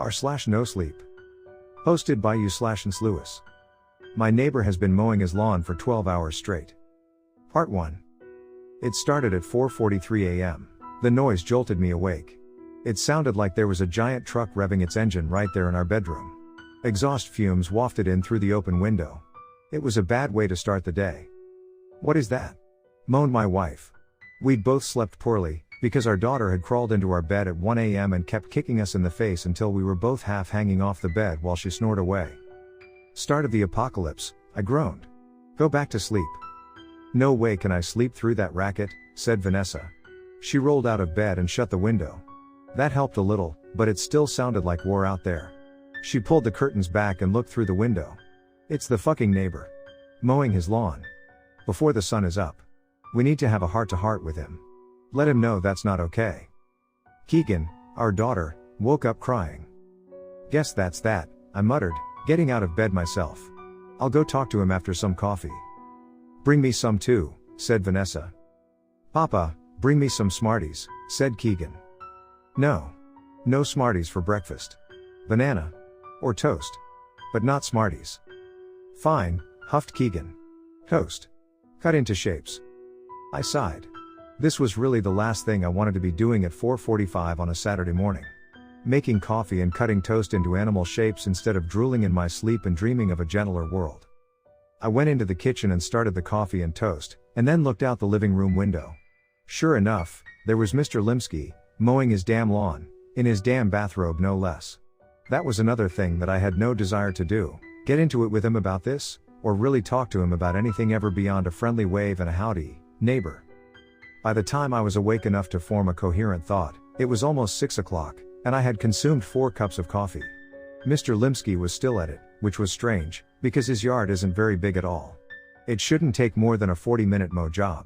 r/nosleep. Hosted by you/nslewis. My neighbor has been mowing his lawn for 12 hours straight. Part 1. It started at 4:43 a.m. The noise jolted me awake. It sounded like there was a giant truck revving its engine right there in our bedroom. Exhaust fumes wafted in through the open window. It was a bad way to start the day. "What is that?" moaned my wife. We'd both slept poorly, because our daughter had crawled into our bed at 1 a.m. and kept kicking us in the face until we were both half hanging off the bed while she snored away. "Start of the apocalypse," I groaned. "Go back to sleep." "No way can I sleep through that racket," said Vanessa. She rolled out of bed and shut the window. That helped a little, but it still sounded like war out there. She pulled the curtains back and looked through the window. "It's the fucking neighbor. Mowing his lawn. Before the sun is up. We need to have a heart-to-heart with him. Let him know that's not okay." Keegan, our daughter, woke up crying. "Guess that's that," I muttered, getting out of bed myself. "I'll go talk to him after some coffee." "Bring me some too," said Vanessa. "Papa, bring me some Smarties," said Keegan. No Smarties for breakfast. Banana. Or toast. But not Smarties." "Fine," huffed Keegan. "Toast. Cut into shapes." I sighed. This was really the last thing I wanted to be doing at 4:45 on a Saturday morning. Making coffee and cutting toast into animal shapes instead of drooling in my sleep and dreaming of a gentler world. I went into the kitchen and started the coffee and toast, and then looked out the living room window. Sure enough, there was Mr. Limsky, mowing his damn lawn, in his damn bathrobe no less. That was another thing that I had no desire to do, get into it with him about this, or really talk to him about anything ever beyond a friendly wave and a howdy, neighbor. By the time I was awake enough to form a coherent thought, it was almost 6 o'clock, and I had consumed 4 cups of coffee. Mr. Limsky was still at it, which was strange, because his yard isn't very big at all. It shouldn't take more than a 40-minute mow job.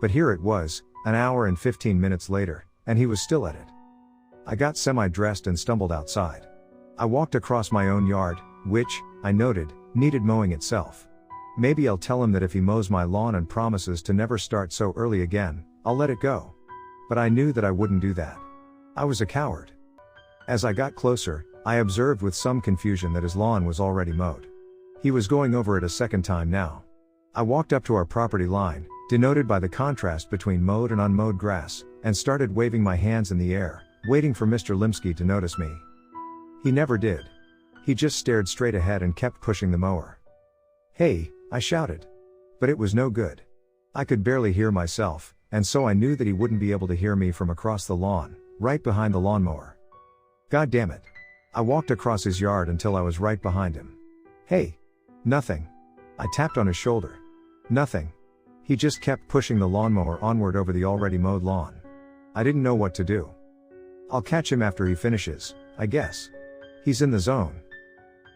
But here it was, an hour and 15 minutes later, and he was still at it. I got semi-dressed and stumbled outside. I walked across my own yard, which, I noted, needed mowing itself. Maybe I'll tell him that if he mows my lawn and promises to never start so early again, I'll let it go. But I knew that I wouldn't do that. I was a coward. As I got closer, I observed with some confusion that his lawn was already mowed. He was going over it a second time now. I walked up to our property line, denoted by the contrast between mowed and unmowed grass, and started waving my hands in the air, waiting for Mr. Limsky to notice me. He never did. He just stared straight ahead and kept pushing the mower. "Hey," I shouted. But it was no good. I could barely hear myself, and so I knew that he wouldn't be able to hear me from across the lawn, right behind the lawnmower. God damn it. I walked across his yard until I was right behind him. "Hey." "Nothing." I tapped on his shoulder. "Nothing." He just kept pushing the lawnmower onward over the already mowed lawn. I didn't know what to do. "I'll catch him after he finishes, I guess. He's in the zone."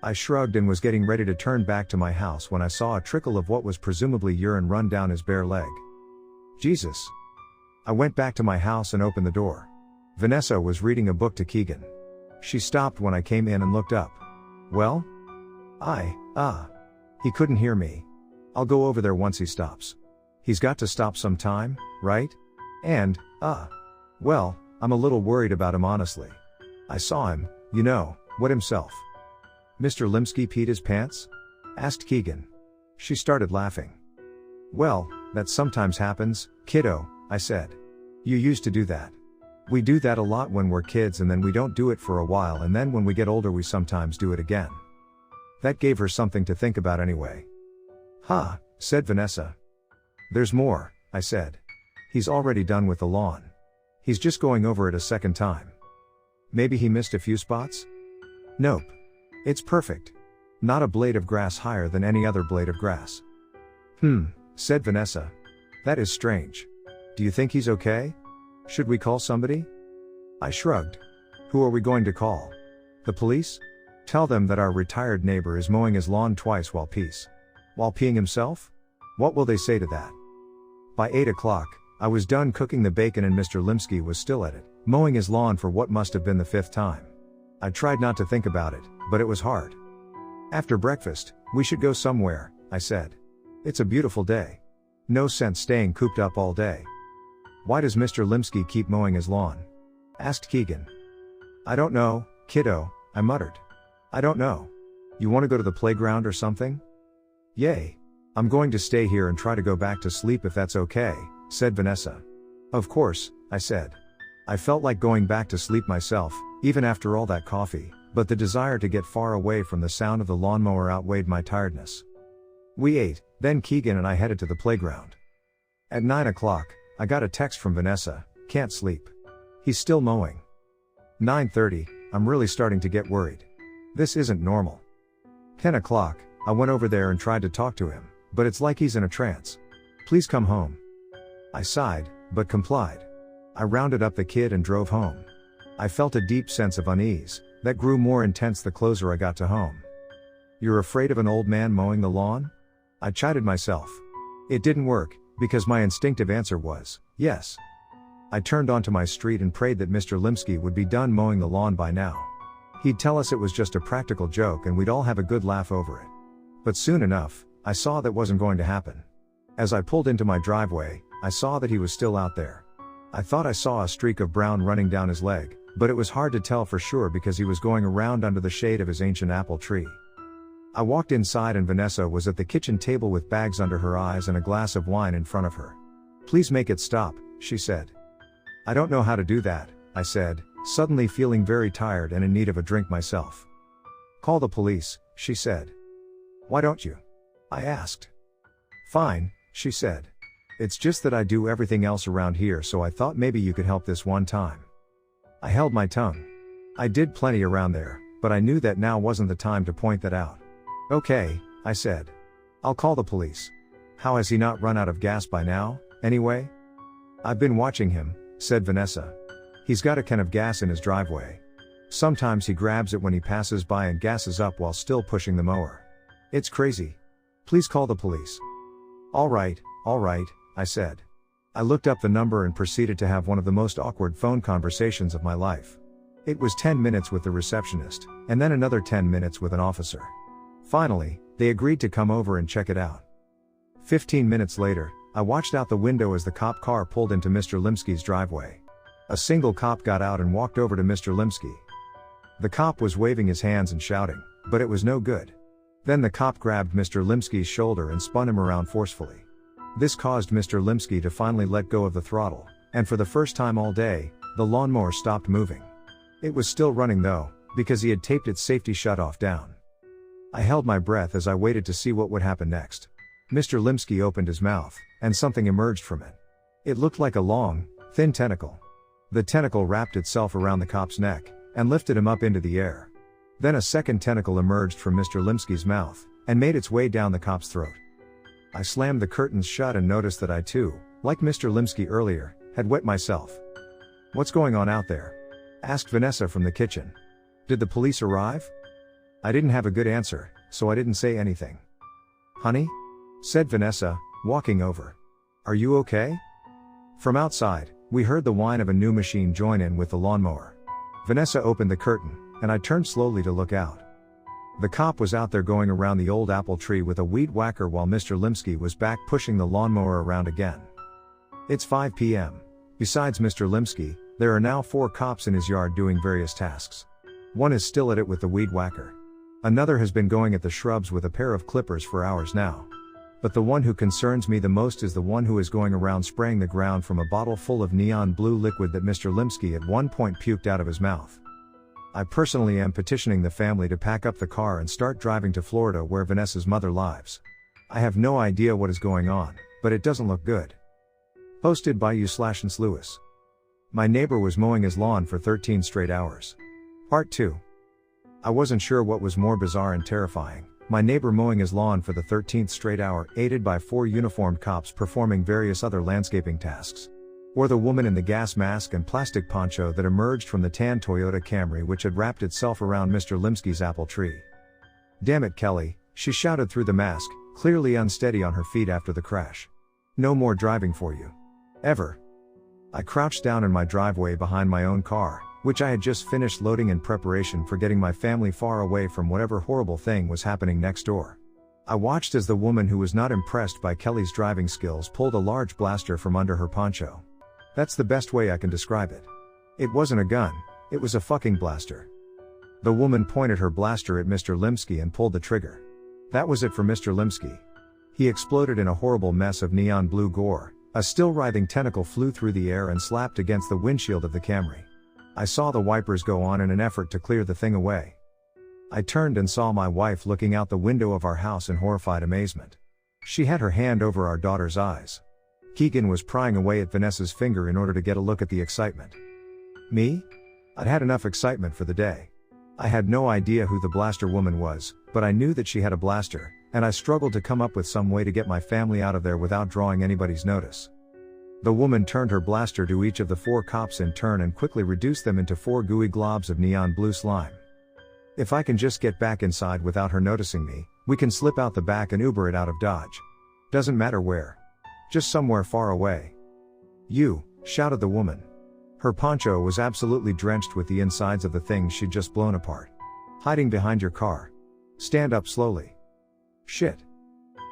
I shrugged and was getting ready to turn back to my house when I saw a trickle of what was presumably urine run down his bare leg. Jesus. I went back to my house and opened the door. Vanessa was reading a book to Keegan. She stopped when I came in and looked up. "Well?" He couldn't hear me. "I'll go over there once he stops." He's got to stop sometime, right? And, well, I'm a little worried about him honestly. I saw him, wet himself. "Mr. Limsky peed his pants?" asked Keegan. She started laughing. "Well, that sometimes happens, kiddo," I said. "You used to do that. We do that a lot when we're kids and then we don't do it for a while and then when we get older we sometimes do it again." That gave her something to think about anyway. "Ha," said Vanessa. "There's more," I said. "He's already done with the lawn. He's just going over it a second time." "Maybe he missed a few spots?" "Nope. It's perfect. Not a blade of grass higher than any other blade of grass." Said Vanessa. "That is strange. Do you think he's okay? Should we call somebody?" I shrugged. "Who are we going to call? The police? Tell them that our retired neighbor is mowing his lawn twice while peeing himself? What will they say to that?" By 8 o'clock, I was done cooking the bacon and Mr. Limsky was still at it, mowing his lawn for what must have been the 5th time. I tried not to think about it, but it was hard. "After breakfast, we should go somewhere," I said. "It's a beautiful day. No sense staying cooped up all day." "Why does Mr. Limsky keep mowing his lawn?" asked Keegan. "I don't know, kiddo," I muttered. I don't know. You want to go to the playground or something? Yay. I'm going to stay here and try to go back to sleep if that's okay, said Vanessa. Of course, I said. I felt like going back to sleep myself, even after all that coffee, but the desire to get far away from the sound of the lawnmower outweighed my tiredness. We ate, then Keegan and I headed to the playground. At 9 o'clock, I got a text from Vanessa, can't sleep. He's still mowing. 9:30, I'm really starting to get worried. This isn't normal. 10 o'clock, I went over there and tried to talk to him, but it's like he's in a trance. Please come home. I sighed, but complied. I rounded up the kid and drove home. I felt a deep sense of unease, that grew more intense the closer I got to home. You're afraid of an old man mowing the lawn? I chided myself. It didn't work, because my instinctive answer was, yes. I turned onto my street and prayed that Mr. Limsky would be done mowing the lawn by now. He'd tell us it was just a practical joke and we'd all have a good laugh over it. But soon enough, I saw that wasn't going to happen. As I pulled into my driveway, I saw that he was still out there. I thought I saw a streak of brown running down his leg, but it was hard to tell for sure because he was going around under the shade of his ancient apple tree. I walked inside and Vanessa was at the kitchen table with bags under her eyes and a glass of wine in front of her. Please make it stop, she said. I don't know how to do that, I said, suddenly feeling very tired and in need of a drink myself. Call the police, she said. Why don't you? I asked. Fine, she said. It's just that I do everything else around here, so I thought maybe you could help this one time. I held my tongue. I did plenty around there, but I knew that now wasn't the time to point that out. Okay, I said. I'll call the police. How has he not run out of gas by now, anyway? I've been watching him, said Vanessa. He's got a can of gas in his driveway. Sometimes he grabs it when he passes by and gasses up while still pushing the mower. It's crazy. Please call the police. All right, I said. I looked up the number and proceeded to have one of the most awkward phone conversations of my life. It was 10 minutes with the receptionist, and then another 10 minutes with an officer. Finally, they agreed to come over and check it out. 15 minutes later, I watched out the window as the cop car pulled into Mr. Limsky's driveway. A single cop got out and walked over to Mr. Limsky. The cop was waving his hands and shouting, but it was no good. Then the cop grabbed Mr. Limsky's shoulder and spun him around forcefully. This caused Mr. Limsky to finally let go of the throttle, and for the first time all day, the lawnmower stopped moving. It was still running though, because he had taped its safety shutoff down. I held my breath as I waited to see what would happen next. Mr. Limsky opened his mouth, and something emerged from it. It looked like a long, thin tentacle. The tentacle wrapped itself around the cop's neck, and lifted him up into the air. Then a second tentacle emerged from Mr. Limsky's mouth, and made its way down the cop's throat. I slammed the curtains shut and noticed that I too, like Mr. Limsky earlier, had wet myself. What's going on out there? Asked Vanessa from the kitchen. Did the police arrive? I didn't have a good answer, so I didn't say anything. Honey? Said Vanessa, walking over. Are you okay? From outside, we heard the whine of a new machine join in with the lawnmower. Vanessa opened the curtain, and I turned slowly to look out. The cop was out there going around the old apple tree with a weed whacker while Mr. Limsky was back pushing the lawnmower around again. It's 5 p.m. Besides Mr. Limsky, there are now 4 cops in his yard doing various tasks. One is still at it with the weed whacker. Another has been going at the shrubs with a pair of clippers for hours now. But the one who concerns me the most is the one who is going around spraying the ground from a bottle full of neon blue liquid that Mr. Limsky at one point puked out of his mouth. I personally am petitioning the family to pack up the car and start driving to Florida where Vanessa's mother lives. I have no idea what is going on, but it doesn't look good. Posted by noslew. My neighbor was mowing his lawn for 13 straight hours. Part 2. I wasn't sure what was more bizarre and terrifying. My neighbor mowing his lawn for the 13th straight hour, aided by 4 uniformed cops performing various other landscaping tasks. Or the woman in the gas mask and plastic poncho that emerged from the tan Toyota Camry which had wrapped itself around Mr. Limsky's apple tree. Damn it, Kelly, she shouted through the mask, clearly unsteady on her feet after the crash. No more driving for you. Ever. I crouched down in my driveway behind my own car, which I had just finished loading in preparation for getting my family far away from whatever horrible thing was happening next door. I watched as the woman who was not impressed by Kelly's driving skills pulled a large blaster from under her poncho. That's the best way I can describe it. It wasn't a gun, it was a fucking blaster. The woman pointed her blaster at Mr. Limsky and pulled the trigger. That was it for Mr. Limsky. He exploded in a horrible mess of neon blue gore. A still writhing tentacle flew through the air and slapped against the windshield of the Camry. I saw the wipers go on in an effort to clear the thing away. I turned and saw my wife looking out the window of our house in horrified amazement. She had her hand over our daughter's eyes. Keegan was prying away at Vanessa's finger in order to get a look at the excitement. Me? I'd had enough excitement for the day. I had no idea who the blaster woman was, but I knew that she had a blaster, and I struggled to come up with some way to get my family out of there without drawing anybody's notice. The woman turned her blaster to each of the 4 cops in turn and quickly reduced them into 4 gooey globs of neon blue slime. If I can just get back inside without her noticing me, we can slip out the back and Uber it out of Dodge. Doesn't matter where. Just somewhere far away. You, shouted the woman. Her poncho was absolutely drenched with the insides of the things she'd just blown apart. Hiding behind your car. Stand up slowly. Shit.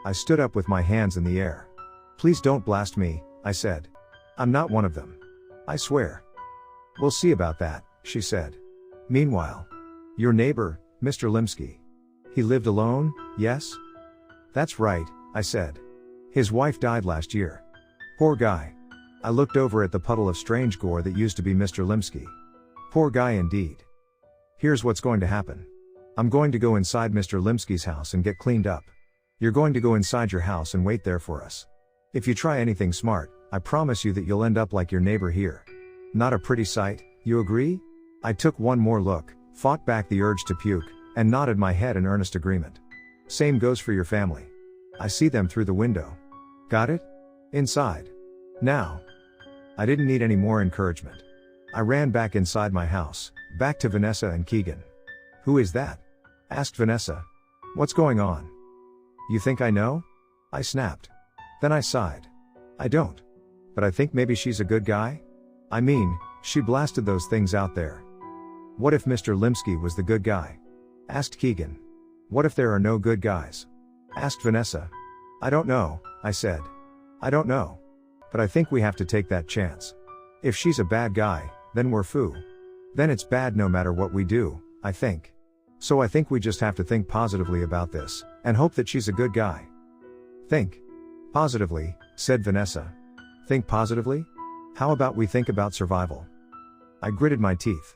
I stood up with my hands in the air. Please don't blast me, I said. I'm not one of them. I swear. We'll see about that, she said. Meanwhile. Your neighbor, Mr. Limsky. He lived alone, yes? That's right, I said. His wife died last year. Poor guy. I looked over at the puddle of strange gore that used to be Mr. Limsky. Poor guy indeed. Here's what's going to happen. I'm going to go inside Mr. Limsky's house and get cleaned up. You're going to go inside your house and wait there for us. If you try anything smart, I promise you that you'll end up like your neighbor here. Not a pretty sight, you agree? I took one more look, fought back the urge to puke, and nodded my head in earnest agreement. Same goes for your family. I see them through the window. Got it? Inside. Now. I didn't need any more encouragement. I ran back inside my house, back to Vanessa and Keegan. Who is that? Asked Vanessa. What's going on? You think I know? I snapped. Then I sighed. I don't. But I think maybe she's a good guy? I mean, she blasted those things out there. What if Mr. Limsky was the good guy? Asked Keegan. What if there are no good guys? Asked Vanessa. I don't know, I said. I don't know. But I think we have to take that chance. If she's a bad guy, then we're foo. Then it's bad no matter what we do, I think. So I think we just have to think positively about this, and hope that she's a good guy. Think positively, said Vanessa. Think positively? How about we think about survival? I gritted my teeth.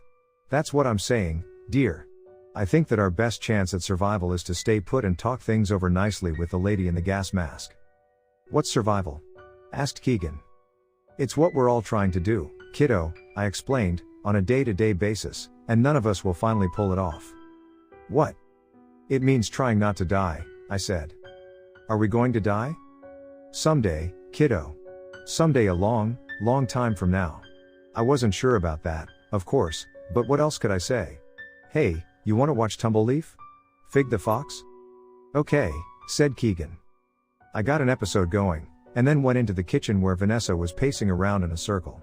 That's what I'm saying, dear. I think that our best chance at survival is to stay put and talk things over nicely with the lady in the gas mask. What's survival? Asked Keegan. It's what we're all trying to do, kiddo, I explained, on a day-to-day basis, and none of us will finally pull it off. What? It means trying not to die, I said. Are we going to die? Someday, kiddo. Someday a long, long time from now. I wasn't sure about that, of course, but what else could I say? Hey, you want to watch Tumbleleaf? Fig the Fox? Okay, said Keegan. I got an episode going, and then went into the kitchen where Vanessa was pacing around in a circle.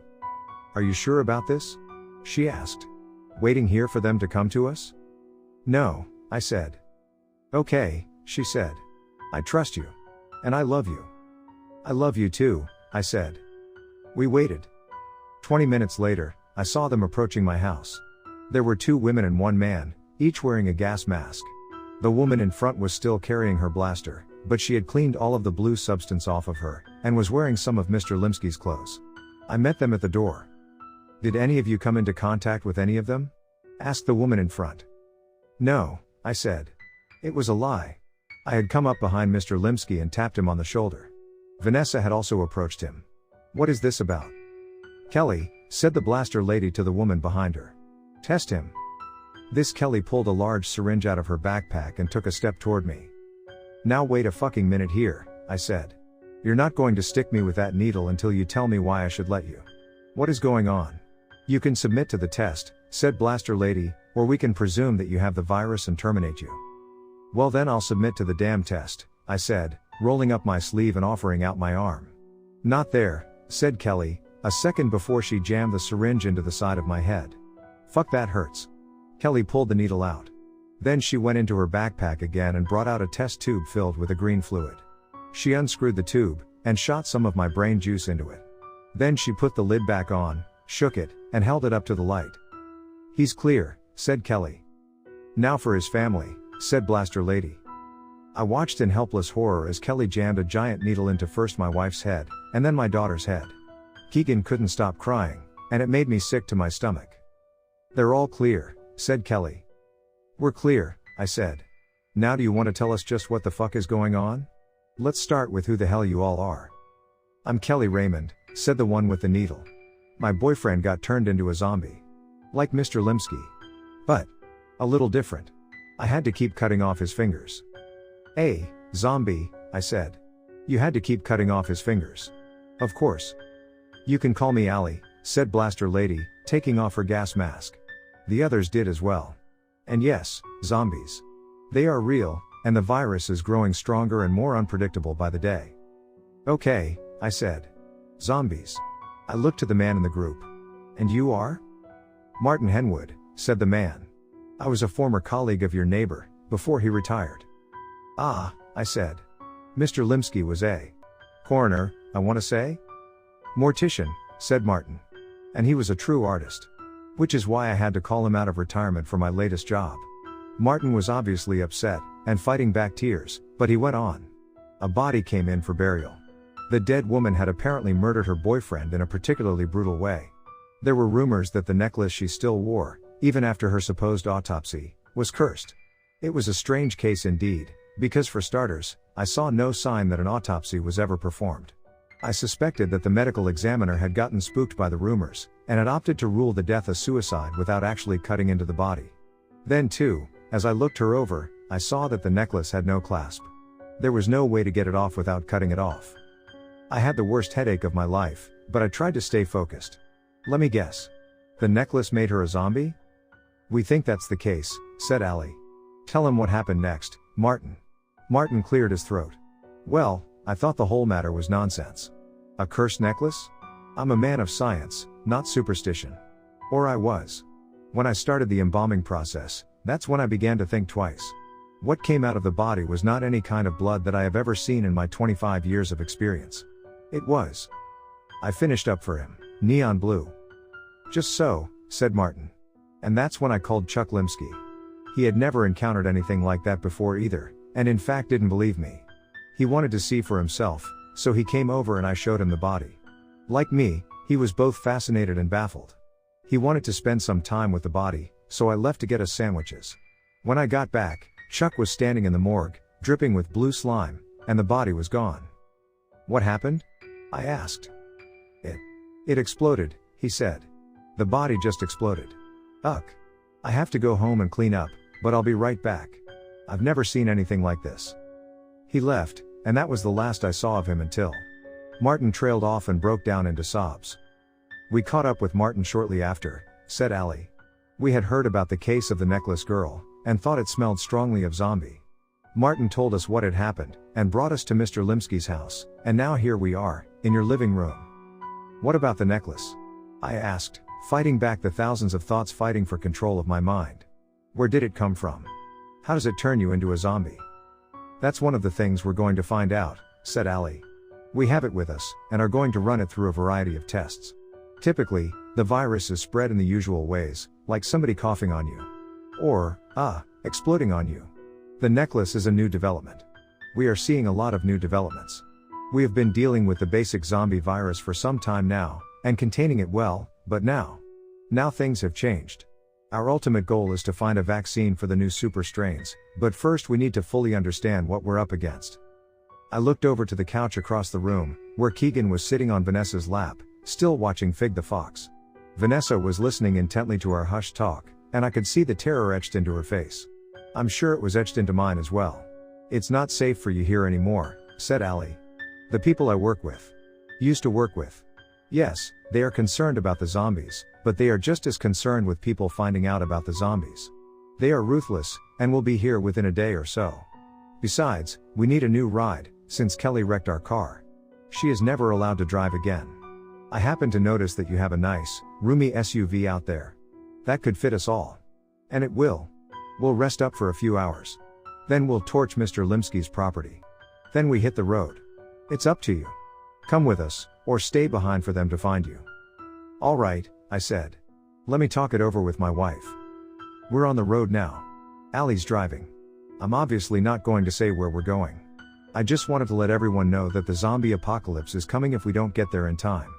Are you sure about this? She asked. Waiting here for them to come to us? No, I said. Okay, she said. I trust you. And I love you. I love you too, I said. We waited. 20 minutes later, I saw them approaching my house. There were 2 women and 1 man, each wearing a gas mask. The woman in front was still carrying her blaster, but she had cleaned all of the blue substance off of her, and was wearing some of Mr. Limsky's clothes. I met them at the door. Did any of you come into contact with any of them? Asked the woman in front. No, I said. It was a lie. I had come up behind Mr. Limsky and tapped him on the shoulder. Vanessa had also approached him. What is this about? Kelly, said the blaster lady to the woman behind her. Test him. This Kelly pulled a large syringe out of her backpack and took a step toward me. Now wait a fucking minute here, I said. You're not going to stick me with that needle until you tell me why I should let you. What is going on? You can submit to the test, said blaster lady, or we can presume that you have the virus and terminate you. Well then I'll submit to the damn test, I said, rolling up my sleeve and offering out my arm. Not there, said Kelly, a second before she jammed the syringe into the side of my head. Fuck, that hurts. Kelly pulled the needle out. Then she went into her backpack again and brought out a test tube filled with a green fluid. She unscrewed the tube, and shot some of my brain juice into it. Then she put the lid back on, shook it, and held it up to the light. He's clear, said Kelly. Now for his family, said Blaster Lady. I watched in helpless horror as Kelly jammed a giant needle into first my wife's head, and then my daughter's head. Keegan couldn't stop crying, and it made me sick to my stomach. They're all clear, said Kelly. We're clear, I said. Now do you want to tell us just what the fuck is going on? Let's start with who the hell you all are. I'm Kelly Raymond, said the one with the needle. My boyfriend got turned into a zombie. Like Mr. Limsky. But a little different. I had to keep cutting off his fingers. Zombie, I said. You had to keep cutting off his fingers. Of course. You can call me Allie, said Blaster Lady, taking off her gas mask. The others did as well. And yes, zombies. They are real, and the virus is growing stronger and more unpredictable by the day. Okay, I said. Zombies. I looked to the man in the group. And you are? Martin Henwood, said the man. I was a former colleague of your neighbor, before he retired. Ah, I said. Mr. Limsky was a coroner, I want to say? Mortician, said Martin. And he was a true artist. Which is why I had to call him out of retirement for my latest job. Martin was obviously upset, and fighting back tears, but he went on. A body came in for burial. The dead woman had apparently murdered her boyfriend in a particularly brutal way. There were rumors that the necklace she still wore, even after her supposed autopsy, was cursed. It was a strange case indeed, because for starters, I saw no sign that an autopsy was ever performed. I suspected that the medical examiner had gotten spooked by the rumors, and had opted to rule the death a suicide without actually cutting into the body. Then too, as I looked her over, I saw that the necklace had no clasp. There was no way to get it off without cutting it off. I had the worst headache of my life, but I tried to stay focused. Let me guess. The necklace made her a zombie? We think that's the case, said Allie. Tell him what happened next, Martin. Martin cleared his throat. Well, I thought the whole matter was nonsense. A cursed necklace? I'm a man of science, not superstition. Or I was. When I started the embalming process, that's when I began to think twice. What came out of the body was not any kind of blood that I have ever seen in my 25 years of experience. It was. I finished up for him, neon blue. Just so, said Martin. And that's when I called Chuck Limsky. He had never encountered anything like that before either, and in fact didn't believe me. He wanted to see for himself, so he came over and I showed him the body. Like me, he was both fascinated and baffled. He wanted to spend some time with the body, so I left to get us sandwiches. When I got back, Chuck was standing in the morgue, dripping with blue slime, and the body was gone. What happened? I asked. It exploded, he said. The body just exploded. Ugh. I have to go home and clean up, but I'll be right back. I've never seen anything like this. He left, and that was the last I saw of him until. Martin trailed off and broke down into sobs. We caught up with Martin shortly after, said Allie. We had heard about the case of the necklace girl, and thought it smelled strongly of zombie. Martin told us what had happened, and brought us to Mr. Limsky's house, and now here we are, in your living room. What about the necklace? I asked, fighting back the thousands of thoughts fighting for control of my mind. Where did it come from? How does it turn you into a zombie? That's one of the things we're going to find out, said Allie. We have it with us, and are going to run it through a variety of tests. Typically, the virus is spread in the usual ways, like somebody coughing on you. Or, exploding on you. The necklace is a new development. We are seeing a lot of new developments. We have been dealing with the basic zombie virus for some time now, and containing it well, but now things have changed. Our ultimate goal is to find a vaccine for the new super strains, but first we need to fully understand what we're up against. I looked over to the couch across the room, where Keegan was sitting on Vanessa's lap, still watching Fig the Fox. Vanessa was listening intently to our hushed talk, and I could see the terror etched into her face. I'm sure it was etched into mine as well. It's not safe for you here anymore, said Allie. The people I used to work with. Yes, they are concerned about the zombies, but they are just as concerned with people finding out about the zombies. They are ruthless, and will be here within a day or so. Besides, we need a new ride, since Kelly wrecked our car. She is never allowed to drive again. I happen to notice that you have a nice, roomy SUV out there. That could fit us all. And it will. We'll rest up for a few hours. Then we'll torch Mr. Limsky's property. Then we hit the road. It's up to you. Come with us, or stay behind for them to find you. All right, I said. Let me talk it over with my wife. We're on the road now. Allie's driving. I'm obviously not going to say where we're going. I just wanted to let everyone know that the zombie apocalypse is coming if we don't get there in time.